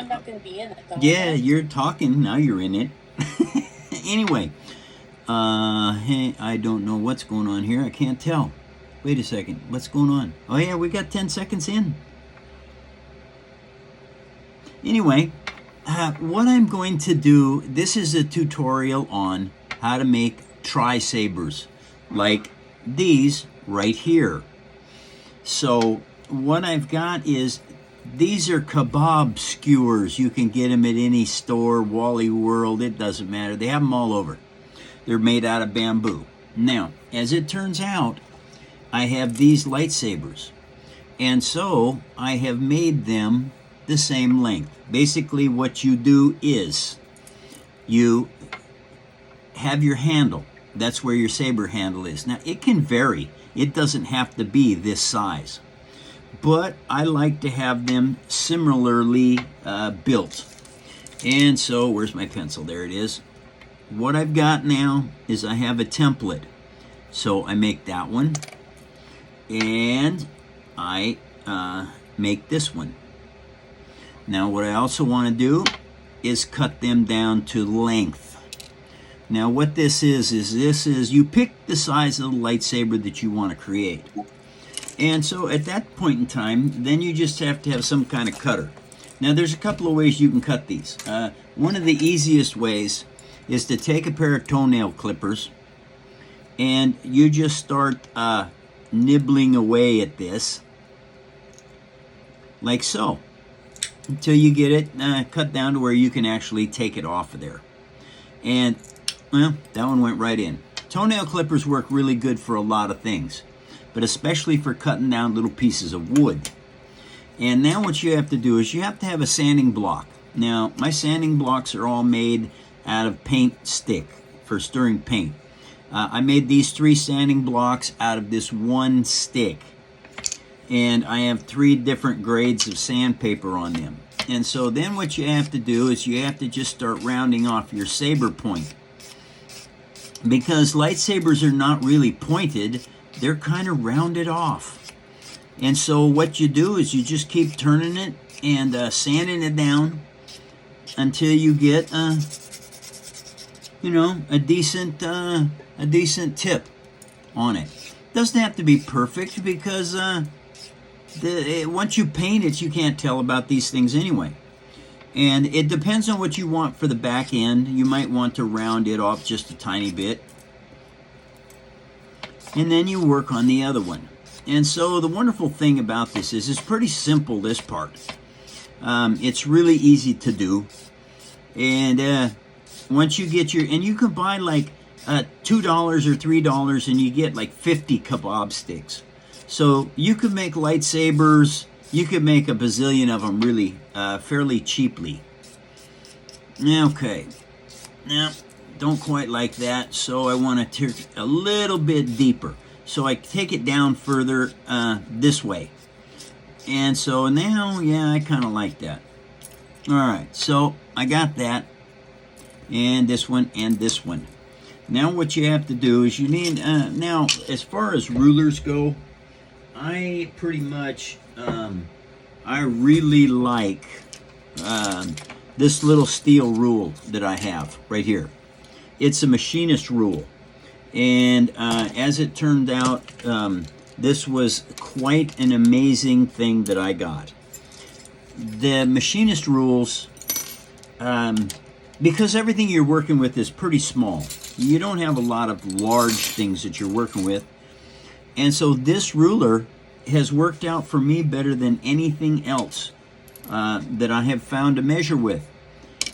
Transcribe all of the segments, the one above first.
I'm not going to be in it, though. Yeah, you're talking, now you're in it. Anyway, hey, I don't know what's going on here. I can't tell. Wait a second, what's going on? Oh yeah, we got 10 seconds in. Anyway, what I'm going to do, this is a tutorial on how to make tri-sabers, like these right here. So what I've got is, these are kebab skewers. You can get them at any store, Wally World, it doesn't matter. They have them all over. They're made out of bamboo. Now, as it turns out, I have these lightsabers. And so I have made them the same length. Basically what you do is you have your handle. That's where your saber handle is. Now it can vary. It doesn't have to be this size. But I like to have them similarly built. And so, where's my pencil? There it is. What I've got now is I have a template. So I make that one. And I make this one. Now what I also want to do is cut them down to length. Now what this is you pick the size of the lightsaber that you want to create. And so at that point in time, then you just have to have some kind of cutter. Now there's a couple of ways you can cut these. One of the easiest ways is to take a pair of toenail clippers and you just start nibbling away at this, like so, until you get it cut down to where you can actually take it off of there. And, well, that one went right in. Toenail clippers work really good for a lot of things, but especially for cutting down little pieces of wood. And now what you have to do is you have to have a sanding block. Now, my sanding blocks are all made out of paint stick for stirring paint. I made these 3 sanding blocks out of this one stick. And I have 3 different grades of sandpaper on them. And so then what you have to do is you have to just start rounding off your saber point. Because lightsabers are not really pointed, they're kind of rounded off. And so what you do is you just keep turning it and sanding it down until you get, you know, a decent tip on it. Doesn't have to be perfect because once you paint it, you can't tell about these things anyway. And it depends on what you want for the back end. You might want to round it off just a tiny bit. And then you work on the other one. And so the wonderful thing about this is it's pretty simple, this part. It's really easy to do. And once you get your, and you can buy like $2 or $3 and you get like 50 kebab sticks. So you could make lightsabers, you could make a bazillion of them really fairly cheaply. Okay, now don't quite like that, so I want to take a little bit deeper. So I take it down further this way. And so now, yeah, I kind of like that. Alright, so I got that, and this one, and this one. Now what you have to do is you need, now as far as rulers go, I pretty much, I really like this little steel rule that I have right here. It's a machinist rule. And as it turned out, this was quite an amazing thing that I got. The machinist rules, because everything you're working with is pretty small. You don't have a lot of large things that you're working with. And so this ruler has worked out for me better than anything else that I have found to measure with.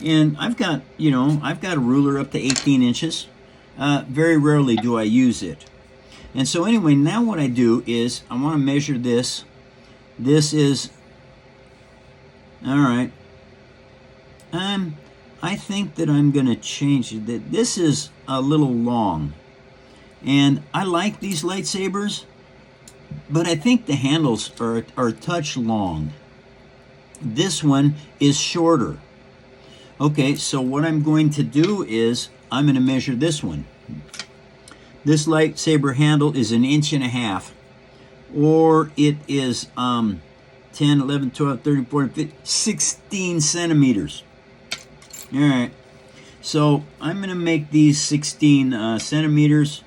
And I've got, you know, I've got a ruler up to 18 inches. Very rarely do I use it. And so anyway, now what I do is I want to measure this. This is, all right. I think that I'm going to change it. That this is a little long. And I like these lightsabers, but I think the handles are a touch long. This one is shorter. Okay, so what I'm going to do is I'm going to measure this one. This lightsaber handle is 1.5 inches, or it is 10, 11, 12, 13, 14, 15, 16 centimeters. All right. So I'm going to make these 16 centimeters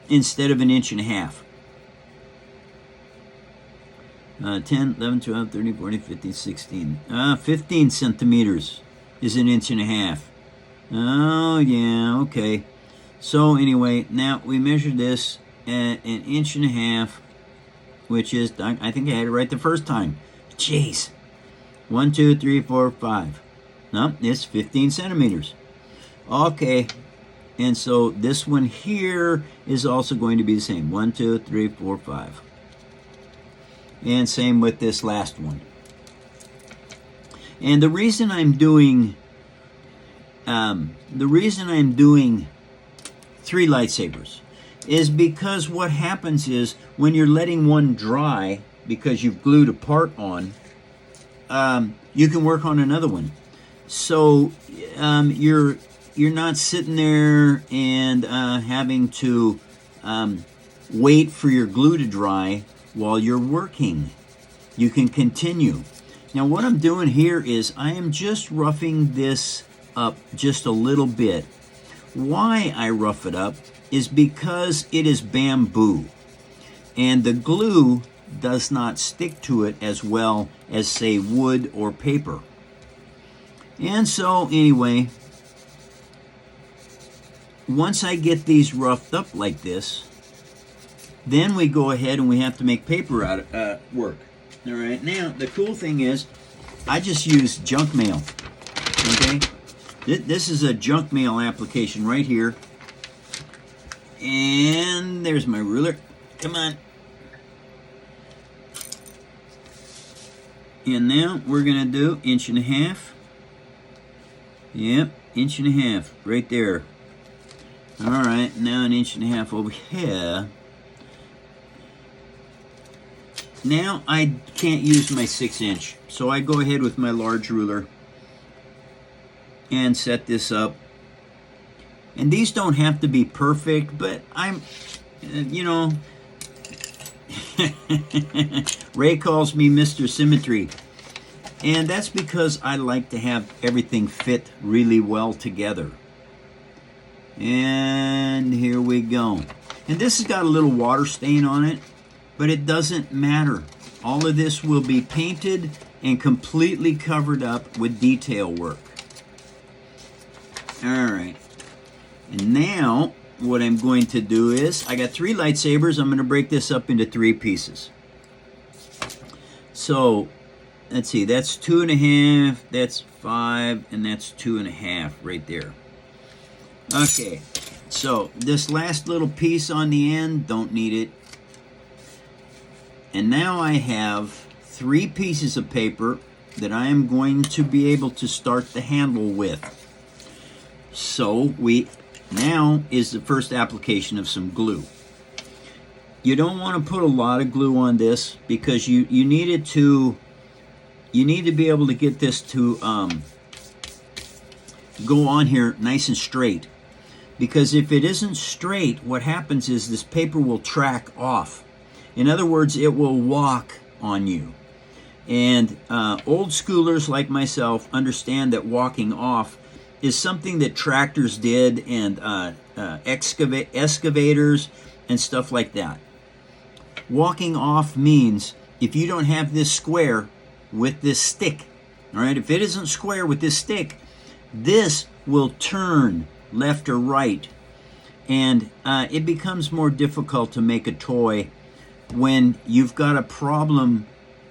instead of 1.5 inches. 10, 11, 12, 13, 14, 15, 16. 15 centimeters is 1.5 inches. Oh, yeah, okay. So anyway, now we measure this at 1.5 inches, which is, I think I had it right the first time. Jeez. 1, 2, 3, 4, 5. No, it's 15 centimeters. Okay. And so this one here is also going to be the same. 1, 2, 3, 4, 5. And same with this last one. And the reason I'm doing 3 lightsabers is because what happens is when you're letting one dry because you've glued a part on, you can work on another one. So you're not sitting there and having to wait for your glue to dry while you're working. You can continue. Now what I'm doing here is I am just roughing this up just a little bit. Why I rough it up is because it is bamboo and the glue does not stick to it as well as, say, wood or paper. And so anyway, once I get these roughed up like this, then we go ahead and we have to make paper out of work. All right, now the cool thing is I just use junk mail. Okay, this is a junk mail application right here. And there's my ruler. Come on. And now we're going to do 1.5 inches. Yep, 1.5 inches right there. All right, now 1.5 inches over here. Now I can't use my 6-inch, so I go ahead with my large ruler and set this up. And these don't have to be perfect, but I'm, you know, Ray calls me Mr. Symmetry. And that's because I like to have everything fit really well together. And here we go. And this has got a little water stain on it, but it doesn't matter. All of this will be painted and completely covered up with detail work. All right. And now what I'm going to do is, I got 3 lightsabers. I'm going to break this up into 3 pieces. So, let's see, that's 2.5, that's 5, and that's 2.5 right there. Okay, so this last little piece on the end, don't need it. And now I have 3 pieces of paper that I am going to be able to start the handle with. So now is the first application of some glue. You don't want to put a lot of glue on this because you need to be able to get this to go on here nice and straight. Because if it isn't straight, what happens is this paper will track off. In other words, it will walk on you. And old schoolers like myself understand that walking off is something that tractors did and excavators and stuff like that. Walking off means if you don't have this square with this stick, all right, if it isn't square with this stick, this will turn left or right, and it becomes more difficult to make a toy when you've got a problem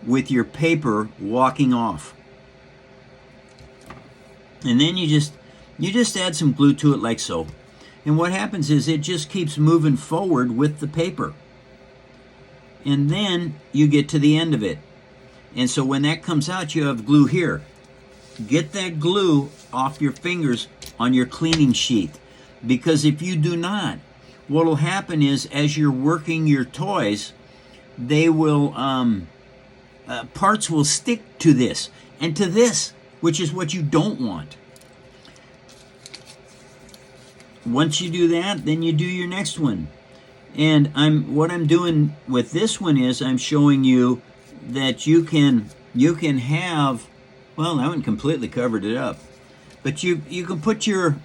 with your paper walking off. And then you just add some glue to it like so. And what happens is it just keeps moving forward with the paper. And then you get to the end of it. And so when that comes out, you have glue here. Get that glue off your fingers on your cleaning sheet. Because if you do not, what will happen is as you're working your toys, they will, parts will stick to this and to this, which is what you don't want. Once you do that, then you do your next one. And what I'm doing with this one is I'm showing you that you can have, well, I haven't completely covered it up, but you can put your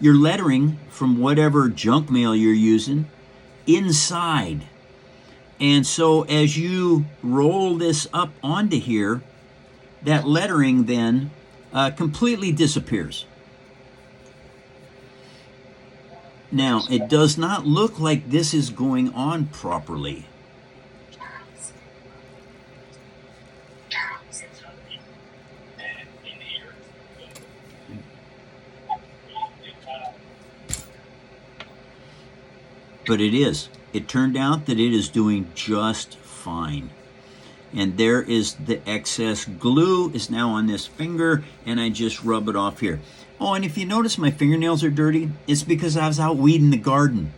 lettering from whatever junk mail you're using inside. And so as you roll this up onto here, that lettering then completely disappears. Now, it does not look like this is going on properly. But it is. It turned out that it is doing just fine. And there is the excess glue is now on this finger, and I just rub it off here. Oh, and if you notice my fingernails are dirty, it's because I was out weeding the garden.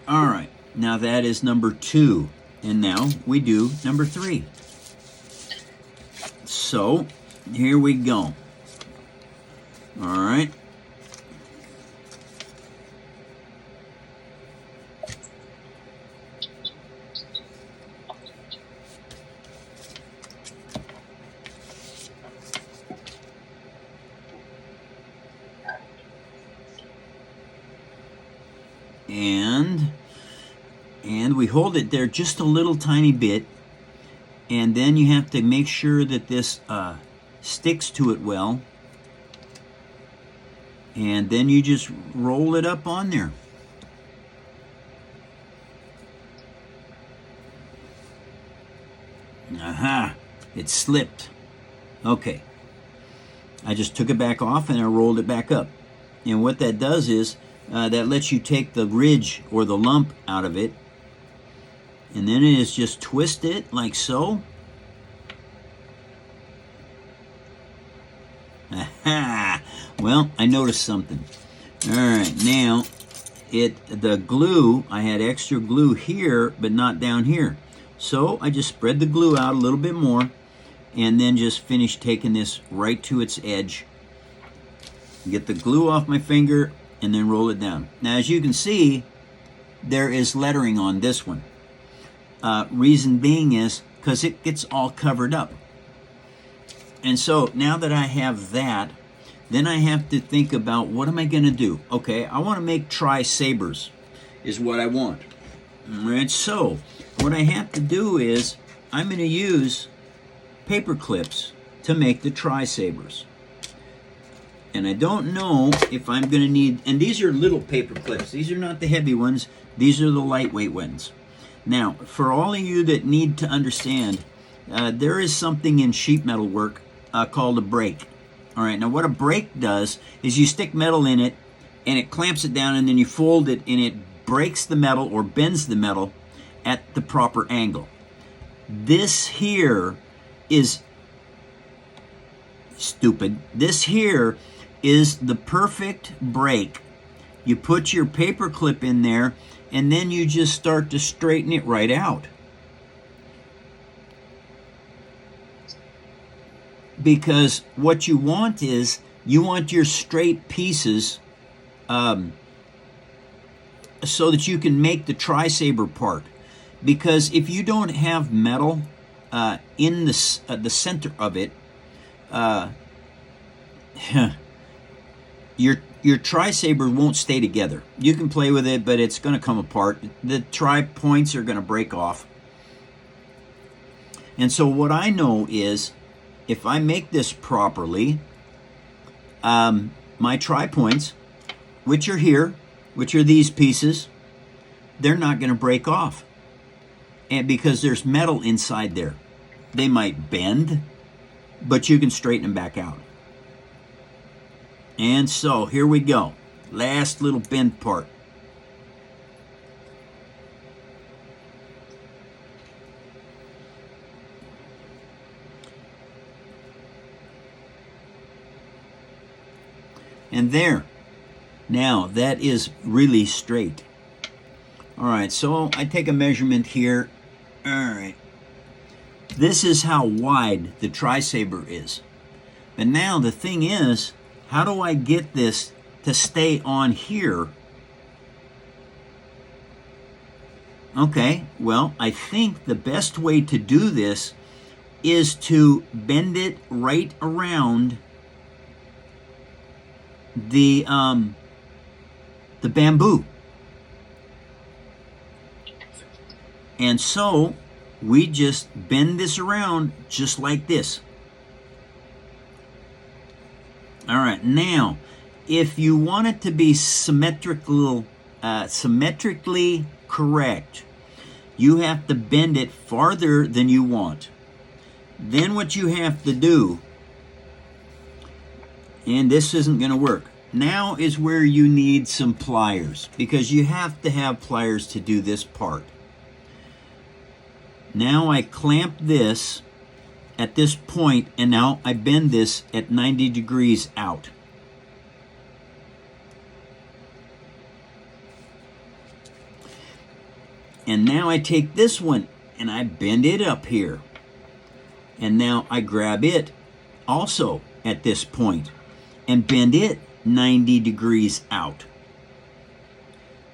All right, now that is number 2. And now we do number 3. So, here we go. All right. And we hold it there just a little tiny bit, and then you have to make sure that this sticks to it well, and then you just roll it up on there. Aha, it slipped. Okay, I just took it back off and I rolled it back up, and what that does is that lets you take the ridge or the lump out of it, and then it is just twist it like so. Aha! Well, I noticed something. All right, now the glue, I had extra glue here, but not down here. So I just spread the glue out a little bit more, and then just finish taking this right to its edge. Get the glue off my finger, and then roll it down. Now, as you can see, there is lettering on this one. Reason being is because it gets all covered up. And so now that I have that, then I have to think about what am I going to do? Okay, I want to make tri-sabers is what I want. All right, so what I have to do is I'm going to use paper clips to make the tri-sabers. And I don't know if I'm going to need, and these are little paper clips. These are not the heavy ones. These are the lightweight ones. Now, for all of you that need to understand, there is something in sheet metal work called a brake. All right, now what a brake does is you stick metal in it, and it clamps it down, and then you fold it, and it breaks the metal or bends the metal at the proper angle. This here is stupid. This here is the perfect brake. You put your paper clip in there, and then you just start to straighten it right out. Because what you want is, you want your straight pieces so that you can make the tri-saber part. Because if you don't have metal in the center of it, your tri-saber won't stay together. You can play with it, but it's going to come apart. The tri-points are going to break off. And so what I know is, if I make this properly, my tri-points, which are here, which are these pieces, they're not going to break off. And because there's metal inside there. They might bend, but you can straighten them back out. And so, here we go. Last little bend part. And there. Now, that is really straight. All right, so I take a measurement here. All right. This is how wide the tri-saber is. But now the thing is, how do I get this to stay on here Okay, well, I think the best way to do this is to bend it right around the bamboo. And so we just bend this around just like this. All right, now, if you want it to be symmetrically correct, you have to bend it farther than you want. Then what you have to do, and this isn't going to work, now is where you need some pliers, because you have to have pliers to do this part. Now I clamp this at this point, and now I bend this at 90 degrees out. And now I take this one and I bend it up here. And now I grab it also at this point and bend it 90 degrees out.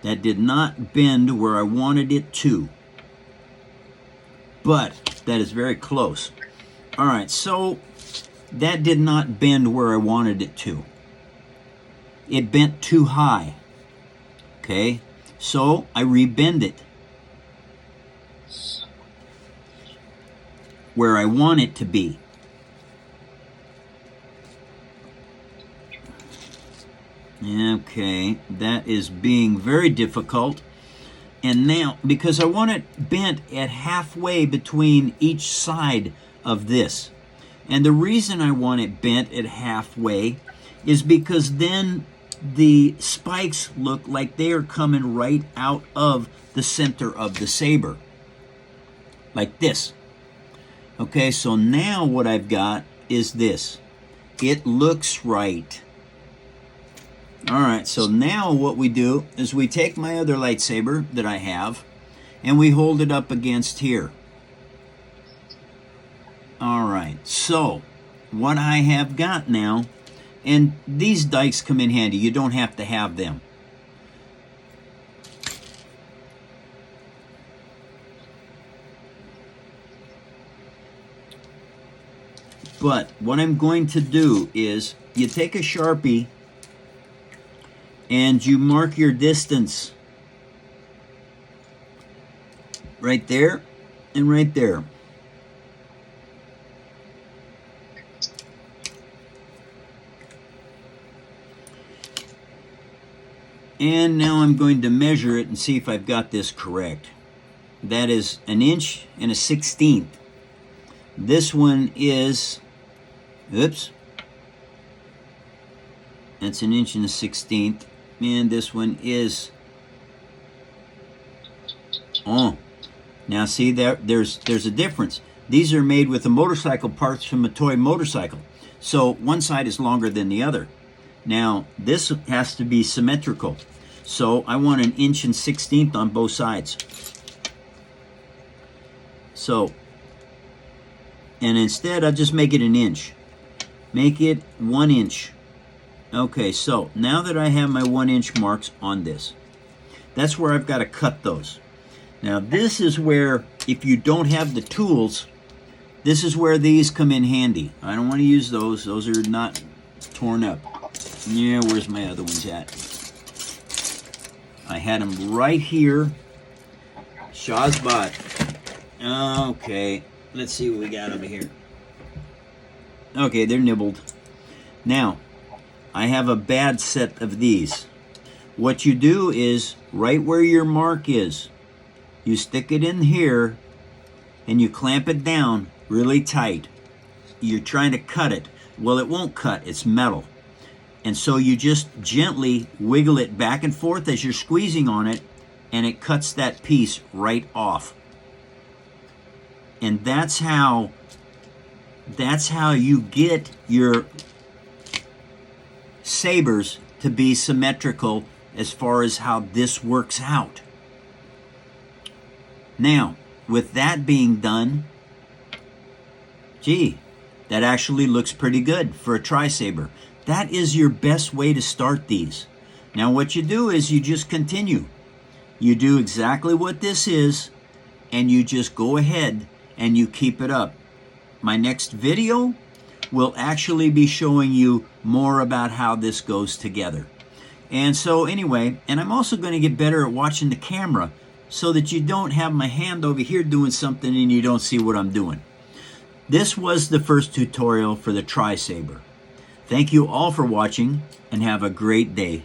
That did not bend where I wanted it to, but that is very close. All right, so that did not bend where I wanted it to. It bent too high. Okay, so I rebend it where I want it to be. Okay, that is being very difficult. And now, because I want it bent at halfway between each side of this. And the reason I want it bent at halfway is because then the spikes look like they are coming right out of the center of the saber. Like this. Okay, so now what I've got is this. It looks right. All right, so now what we do is we take my other lightsaber that I have and we hold it up against here. All right, so what I have got now, and these dikes come in handy. You don't have to have them. But what I'm going to do is you take a Sharpie and you mark your distance right there and right there. And now I'm going to measure it and see if I've got this correct. That is 1 1/16. This one is, oops, that's 1 1/16. And this one is, oh, now see there's a difference. These are made with the motorcycle parts from a toy motorcycle. So one side is longer than the other. Now this has to be symmetrical. So I want 1 1/16 on both sides. So, and instead I'll just make it 1 inch. Make it 1 inch. Okay, so now that I have my 1 inch marks on this, that's where I've got to cut those. Now this is where, if you don't have the tools, this is where these come in handy. I don't want to use those. Those are not torn up. Yeah, where's my other ones at? I had them right here. Shazbot. Okay, let's see what we got over here. Okay, they're nibbled. Now, I have a bad set of these. What you do is, right where your mark is, you stick it in here and you clamp it down really tight. You're trying to cut it. Well, it won't cut, it's metal. And so you just gently wiggle it back and forth as you're squeezing on it, and it cuts that piece right off. And that's how you get your sabers to be symmetrical as far as how this works out. Now, with that being done, gee, that actually looks pretty good for a tri-saber. That is your best way to start these. Now what you do is you just continue. You do exactly what this is, and you just go ahead and you keep it up. My next video will actually be showing you more about how this goes together. And so anyway, and I'm also going to get better at watching the camera so that you don't have my hand over here doing something and you don't see what I'm doing. This was the first tutorial for the tri-saber. Thank you all for watching and have a great day.